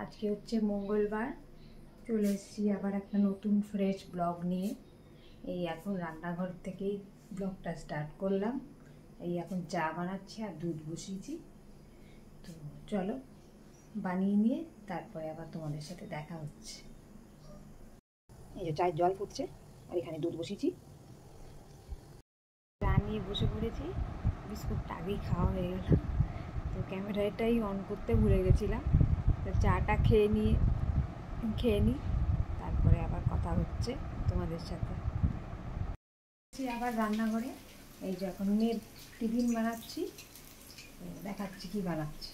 আজকে হচ্ছে মঙ্গলবার, চলে এসেছি আবার একটা নতুন ফ্রেশ ব্লগ নিয়ে। এই এখন রান্নাঘর থেকেই ব্লগটা স্টার্ট করলাম। এই এখন চা বানাচ্ছি আর দুধ বসিয়েছি। তো চলো বানিয়ে নিয়ে তারপরে আবার তোমাদের সাথে দেখা হচ্ছে। এই যে চায়ের জল ফুটছে আর এখানে দুধ বসিয়েছি। চা নিয়ে বসে পড়েছি, বিস্কুটটা আগেই খাওয়া হয়ে গেল। তো ক্যামেরাটাই অন করতে ভুলে গেছিলাম। তো চাটা খেয়ে নিই, তারপরে আবার কথা হচ্ছে তোমাদের সাথে। আবার রান্নাঘরে এই যে এখন মেয়ের টিফিন বানাচ্ছি, দেখাচ্ছি কি বানাচ্ছি।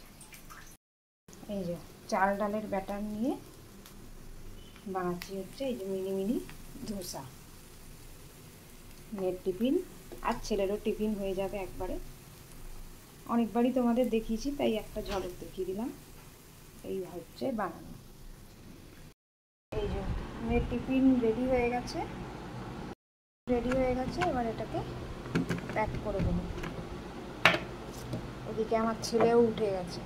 এই যে চাল ডালের ব্যাটার নিয়ে বানাচ্ছি হচ্ছে এই যে মিনি মিনি ধোসা। মেয়ের টিফিন আর ছেলেরও টিফিন হয়ে যাবে একবারে। অনেকবারই তোমাদের দেখিয়েছি, তাই একটা ঝলক দেখিয়ে দিলাম। এই হচ্ছে বানানো। এই যে মেয়ের টিফিন রেডি হয়ে গেছে, এবার এটাকে প্যাক করে দেবো। ওদিকে আমার ছেলেও উঠে গেছে।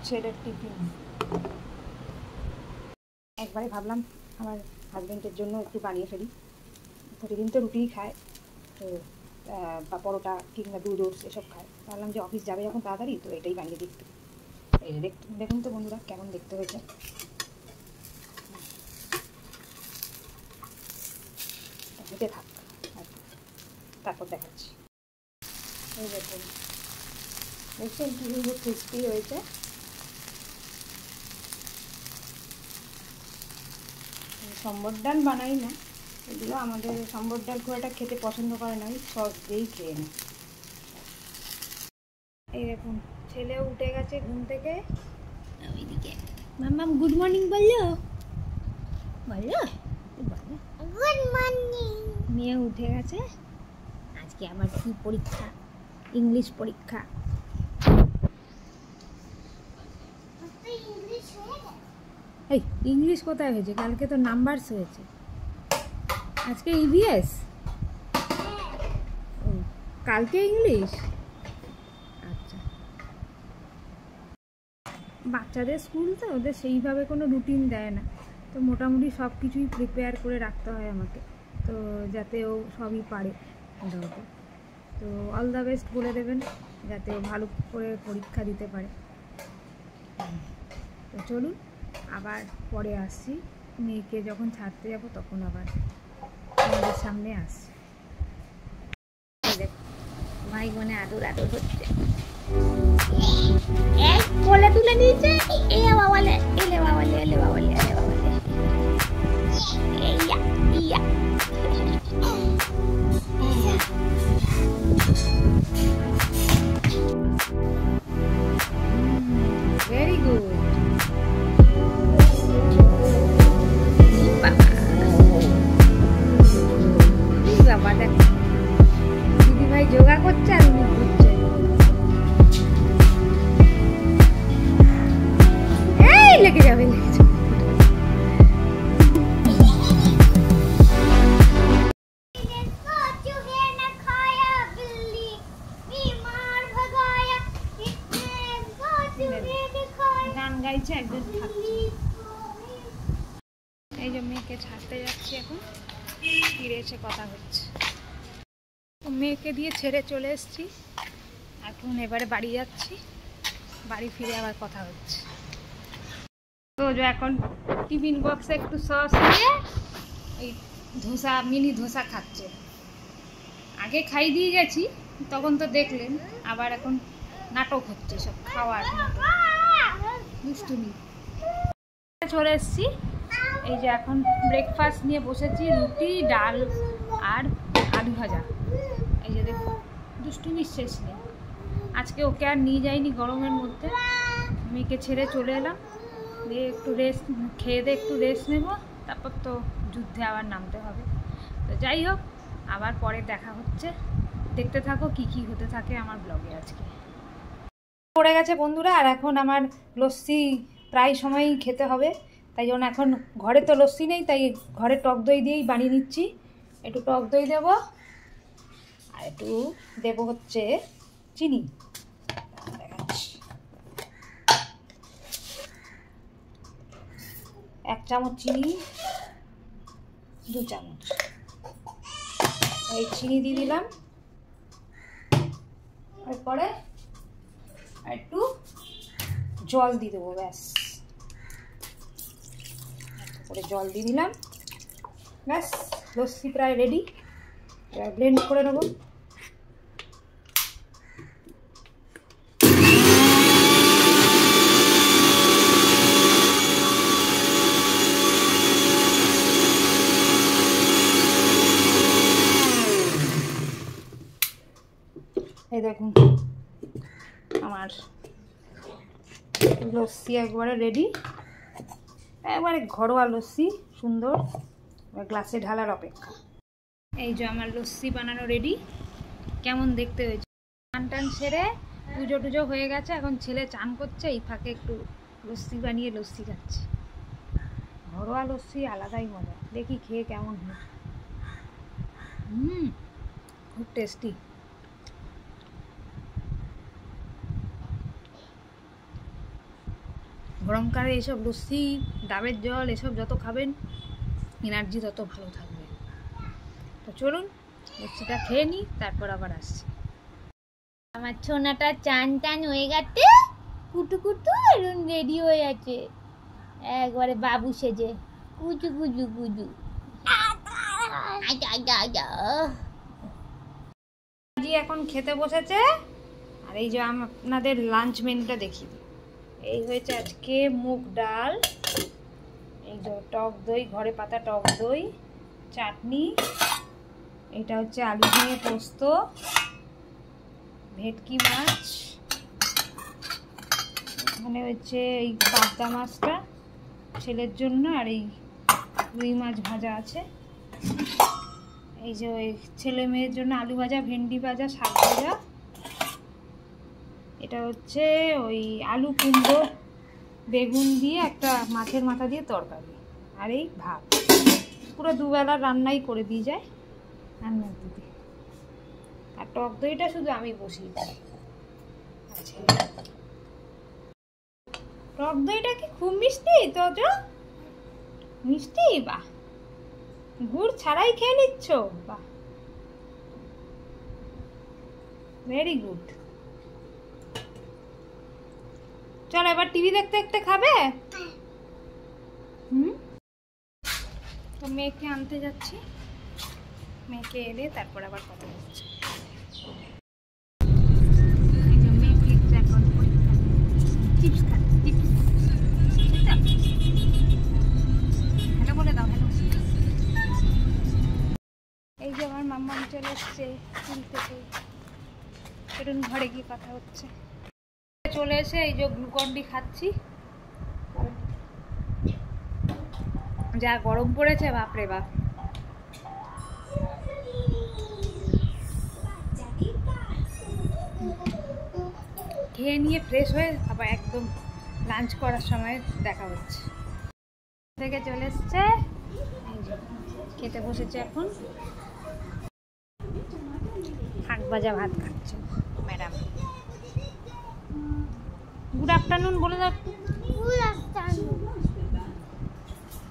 ছেলের টিফিন একবারে ভাবলাম আমার হাজব্যান্ডের জন্য একটু বানিয়ে ফেলি। প্রতিদিন তো রুটিই খায়, তো বা পরোটা কিংবা দুধ এসব খায়। ভাবলাম যে অফিস যাবে যখন তাড়াতাড়ি, তো এটাই বানিয়ে দেখতে। এই দেখুন তো বন্ধুরা কেমন দেখতে হয়েছে। হতে থাক, তারপর দেখাচ্ছি। এই দেখুন দেখছেন কি সুন্দর ক্রিস্পি হয়েছে। সম্বর ডাল বানাই না, এগুলো আমাদের সম্বর ডাল খুব একটা খেতে পছন্দ করে না, ওই সস দিয়েই খেয়ে নেয়। এই দেখুন ছেলে উঠে গেছে ঘুম থেকে। ওইদিকে মাম্মাম গুড মর্নিং বললো, গুড মর্নিং। মেয়ে উঠে গেছে। আজকে আমার কি পরীক্ষা? ইংলিশ পরীক্ষা। এই ইংলিশ কোথায় হয়েছে? কালকে তো নাম্বারস হয়েছে, আজকে ইভিএস, কালকে ইংলিশ। আচ্ছা, বাচ্চাদের স্কুল তো ওদের সেইভাবে কোনো রুটিন দেয় না, তো মোটামুটি সব কিছুই প্রিপেয়ার করে রাখতে হয় আমাকে, তো যাতে ও সবই পারে মোটামুটি। তো অল দ্য বেস্ট বলে দেবেন যাতে ও ভালো করে পরীক্ষা দিতে পারে। তো চলুন আবার পরে আসছি, মেয়েকে যখন ছাড়তে যাব তখন আবার আমাদের সামনে আসছি। ভাই বোনে আদর আদর হচ্ছে, কোলে তুলে নিয়েছে। এলে বাবালে, এলে বাবালে, এলে বাবালে, এলে বাবালে, ইয়া ইয়া। Very good. দিদি ভাই যোগা করছে আর উনি ঘুরছে। এই লেগে যাবে, লেগে যাবে। গান গাইছে, একজন থাকছে। এই যে মেয়েকে ছাড়তে যাচ্ছি, এখন ফিরে এসে কথা হচ্ছে। মেয়েকে দিয়ে ছেড়ে চলে এসেছি, এখন এবারে বাড়ি যাচ্ছি, বাড়ি ফিরে আবার কথা হচ্ছে। তো এখন টিফিন বক্সে একটু সস দিয়ে এই ধোসা, মিনি ধোসা খাচ্ছে। আগে খাই দিয়ে গেছি তখন তো দেখলেন, আবার এখন নাটক হচ্ছে, সব খাওয়ার দুষ্টুমি। চলে এসেছি, এই যে এখন ব্রেকফাস্ট নিয়ে বসেছি, রুটি ডাল আর আলু ভাজা। এই যে দেখুন দুষ্টুমির শেষ নেই। আজকে ওকে আর নিয়ে যাইনি গরমের মধ্যে, মেয়েকে ছেড়ে চলে এলাম, দিয়ে একটু রেস্ট খেয়ে দিয়ে একটু রেস্ট নেব, তারপর তো যুদ্ধে আবার নামতে হবে। তো যাই হোক, আবার পরে দেখা হচ্ছে। দেখতে থাকো কি কি হতে থাকে আমার ব্লগে আজকে। পড়ে গেছে বন্ধুরা, আর এখন আমার লস্যি প্রায় সময়ই খেতে হবে, তাই জন্য এখন ঘরে তো লস্যি নেই, তাই ঘরে টক দই দিয়েই বানিয়ে নিচ্ছি। একটু টক দই দেব আর একটু দেব হচ্ছে চিনি। 1 চামচ চিনি, 2 চামচ এই চিনি দিয়ে দিলাম। এরপরে একটু জল দিয়ে দেবো, ব্যাস করে জল দিয়ে দিলাম, ব্যাস লস্যি প্রায় রেডি। এবার ব্লেন্ড করে নেবো। এই দেখুন আমার লস্যি একবারে রেডি, একবারে ঘরোয়া লস্যি, সুন্দর। এবার গ্লাসে ঢালার অপেক্ষা। এই যে আমার লস্যি বানানো রেডি। কেমন দেখতে হয়েছে? চান টান সেরে পুজো টুজো হয়ে গেছে, এখন ছেলে চান করছে, এই ফাঁকে একটু লস্যি বানিয়ে লস্যি খাচ্ছে। ঘরোয়া লস্যি আলাদাই মজা, দেখি খেয়ে কেমন হয়। খুব টেস্টি। গরমকালে এইসব লস্যি, ডাবের জল এসব যত খাবেন এনার্জি তত ভালো থাকবে। তো চলুন লস্যিটা খেয়ে নিই, তারপর আবার আসছি। আমার ছোনাটা চান টান হয়ে গেছে, কুটু কুটু এখন রেডি হয়ে আছে, একবারে বাবু সেজে কুচু কুচু কুচু। এখন খেতে বসেছে। আর এই যে আপনাদের লাঞ্চ মেনুটা দেখি। এই হয়েছে আজকে মুগ ডাল, এই যে টক দই, ঘরে পাতা টক দই, চাটনি, এটা হচ্ছে আলু দিয়ে পোস্ত, ভেটকি মাছ, এখানে হচ্ছে এই পাবদা মাছটা ছেলের জন্য, আর এই রুই মাছ ভাজা আছে। এই যে ওই ছেলে মেয়ের জন্য আলু ভাজা, ভেন্ডি ভাজা, শাক ভাজা। এটা হচ্ছে ওই আলু কুমড়ো বেগুন দিয়ে একটা মাছের মাথা দিয়ে তরকারি, আর এই ভাত। পুরো দুবেলা রান্নাই করে দিয়ে যায় রান্নার দিদি। আর টক দইটা শুধু আমি বসিয়েছি। আচ্ছা, টক দইটা কি খুব মিষ্টি? তো মিষ্টি, বাহ, গুড় ছাড়াই খেয়ে নিচ্ছ, বাহ, ভেরি গুড। চল এবার টিভি দেখতে দেখতে খাবে। তো মেয়েকে আনতে যাচ্ছি, মেয়েকে এলে তারপর আবার কথা বলছি। হ্যালো বলে দাও, হ্যালো। এই যে আমার মাম্মা চলে এসছে স্কুল থেকে, সেরকম ঘরে গিয়ে কথা হচ্ছে। চলে এসে এই যে গ্লুকন ডি খাচ্ছি। যা গরম পড়েছে, বাপরে বাপ। খেয়ে নিয়ে ফ্রেশ হয়ে আবার একদম লাঞ্চ করার সময় দেখা হচ্ছে। থেকে চলে এসছে, খেতে বসেছে এখন। শাক ভাজা ভাত খাচ্ছে ম্যাডাম। গুড আফটারনুন বলে দাও। Good afternoon.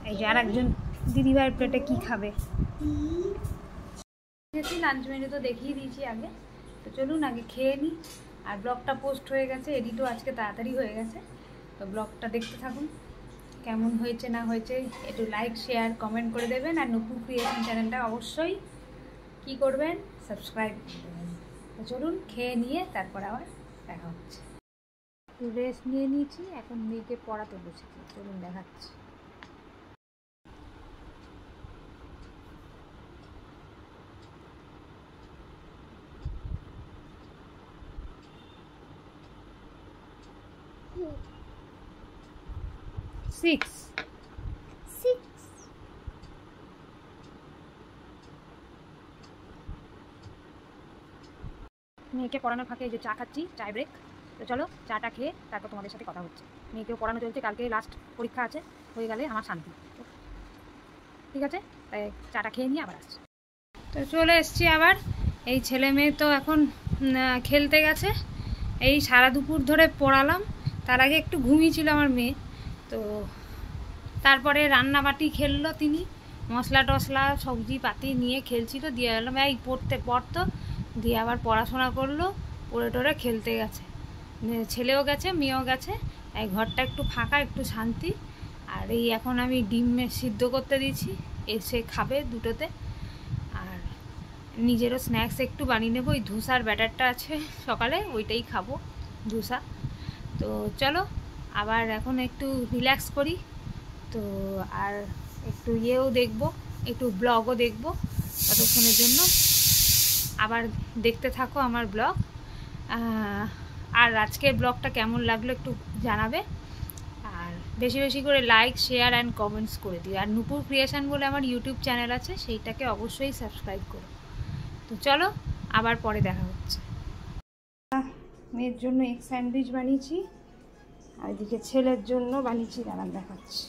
এই যে আর একজন দিদিভাইয়ের প্লেটে কি খাবে। লাঞ্চ মেনু তো দেখিয়ে দিয়েছি আগে, তো চলুন আগে খেয়ে নিই। আর ব্লগটা পোস্ট হয়ে গেছে, এডিটও আজকে তাড়াতাড়ি হয়ে গেছে। তো ব্লগটা দেখতে থাকুন, কেমন হয়েছে না হয়েছে একটু লাইক শেয়ার কমেন্ট করে দেবেন। আর নুপু ক্রিয়েশন চ্যানেলটা অবশ্যই কি করবেন, সাবস্ক্রাইব করবেন। তো চলুন খেয়ে নিয়ে তারপর আবার দেখা হচ্ছে। একটু রেস্ট নিয়ে নিয়েছি, এখন মেয়েকে পড়াতে বসেছি, চলুন দেখাচ্ছি। Six. মেয়েকে পড়ানোর ফাঁকে এই যে চা খাচ্ছি, চায় ব্রেক। তো চলো চাটা খেয়ে তারপর তোমাদের সাথে কথা হচ্ছে। মেয়েকেও পড়ানো চলছে, কালকে লাস্ট পরীক্ষা আছে, হয়ে গেলে আমার শান্তি। ঠিক আছে, তাই চাটা খেয়ে নিয়ে আবার আসছি। তো চলে এসছি আবার। এই ছেলে মেয়ে তো এখন খেলতে গেছে। এই সারা দুপুর ধরে পড়ালাম, তার আগে একটু ঘুমিয়েছিল আমার মেয়ে। তো তারপরে রান্নাবাটি খেললো তিনি, মশলা টশলা সবজি পাতি নিয়ে খেলছিল, দিয়ে এলাম এই পড়তো, দিয়ে আবার পড়াশোনা করলো, পড়ে টরে খেলতে গেছে। ছেলেও গেছে, মেয়েও গেছে। এই ঘরটা একটু ফাঁকা, একটু শান্তি। আর এই এখন আমি ডিম সিদ্ধ করতে দিয়েছি, এসে খাবে দুটোতে। আর নিজেরও স্ন্যাক্স একটু বানিয়ে নেবো, ওই ধোসার ব্যাটারটা আছে সকালে, ওইটাই খাবো, ধোসা। তো চলো আবার এখন একটু রিল্যাক্স করি। তো আর একটু ইয়েও দেখবো, একটু ব্লগও দেখবো ততক্ষণের জন্য। আবার দেখতে থাকো আমার ব্লগ। আর আজকের ব্লগটা কেমন লাগলো একটু জানাবে। আর বেশি বেশি করে লাইক, শেয়ার অ্যান্ড কমেন্টস করে দিও। আর নূপুর ক্রিয়েশন বলে আমার ইউটিউব চ্যানেল আছে, সেইটাকে অবশ্যই সাবস্ক্রাইব করো। তো চলো আবার পরে দেখা হচ্ছে। মেয়ের জন্য এগ স্যান্ডউইচ বানিয়েছি, আর এদিকে ছেলের জন্য বানিয়েছি, দাঁড়ান দেখাচ্ছি।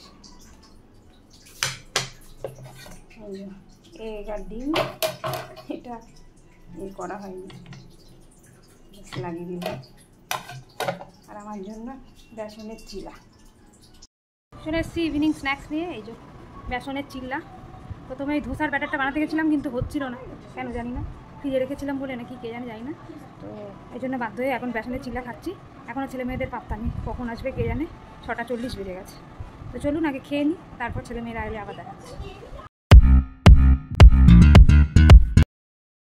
এগ আর ডিম, এটা করা হয়নি, লাগিয়ে দিলাম। আর আমার জন্য বেসনের চিলা চলে এসেছি ইভিনিং স্ন্যাক্স নিয়ে। এই যে বেসনের চিল্লা। প্রথমে এই ধোসার ব্যাটারটা বানাতে গেছিলাম, কিন্তু হচ্ছিল না, কেন জানি না, ফ্রিজে রেখেছিলাম বলে নাকি কে জানি না। তো এই জন্য বাধ্য হয়ে এখন বেসনের চিল্লা খাচ্ছি। এখনও ছেলে মেয়েদের পাত্তা নেই, কখন আসবে কে জানে, 6:40 বেজে গেছে। তো চলুন আগে খেয়ে নিই, তারপর ছেলে মেয়েরা এলে আবার দেখাচ্ছি।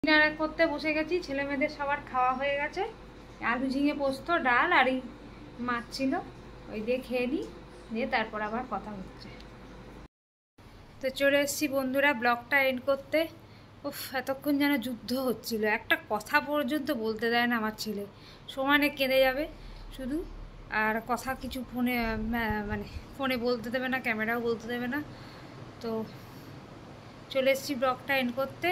ডিনার করতে বসে গেছি, ছেলে মেয়েদের সবার খাওয়া হয়ে গেছে। আলু ঝিঙে পোস্ত, ডাল আর এই মাছ ছিল, ওই দিয়ে খেয়ে নিই, দিয়ে তারপর আবার কথা হচ্ছে। তো চলে এসেছি বন্ধুরা ব্লগটা এন্ড করতে। উফ, এতক্ষণ যেন যুদ্ধ হচ্ছিল, একটা কথা পর্যন্ত বলতে দেয় না আমার ছেলে, সমানে কেঁদে যাবে শুধু। আর কথা কিছু মানে ফোনে বলতে দেবে না, ক্যামেরাও বলতে দেবে না। তো চলে এসেছি ব্লগটা এন্ড করতে।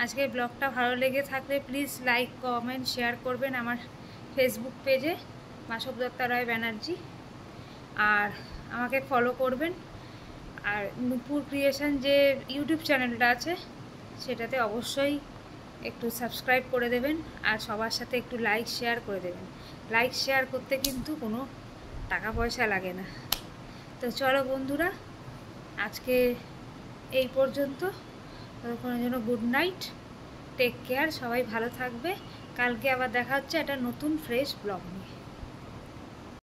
আজকের ব্লগটা ভালো লেগে থাকলে প্লিজ লাইক, কমেন্ট, শেয়ার করবেন আমার ফেসবুক পেজে মাসব দত্তা রায় ব্যানার্জি। আর আমাকে ফলো করবেন। আর নূপুর ক্রিয়েশন যে ইউটিউব চ্যানেলটা আছে, সেটাতে অবশ্যই একটু সাবস্ক্রাইব করে দেবেন। আর সবার সাথে একটু লাইক শেয়ার করে দেবেন। লাইক শেয়ার করতে কিন্তু কোনো টাকা পয়সা লাগে না। তো চলো বন্ধুরা, আজকে এই পর্যন্ত। ততক্ষণের জন্য গুড নাইট, টেক কেয়ার, সবাই ভালো থাকবে। কালকে আবার দেখা হচ্ছে একটা নতুন ফ্রেশ ব্লগ নিয়ে।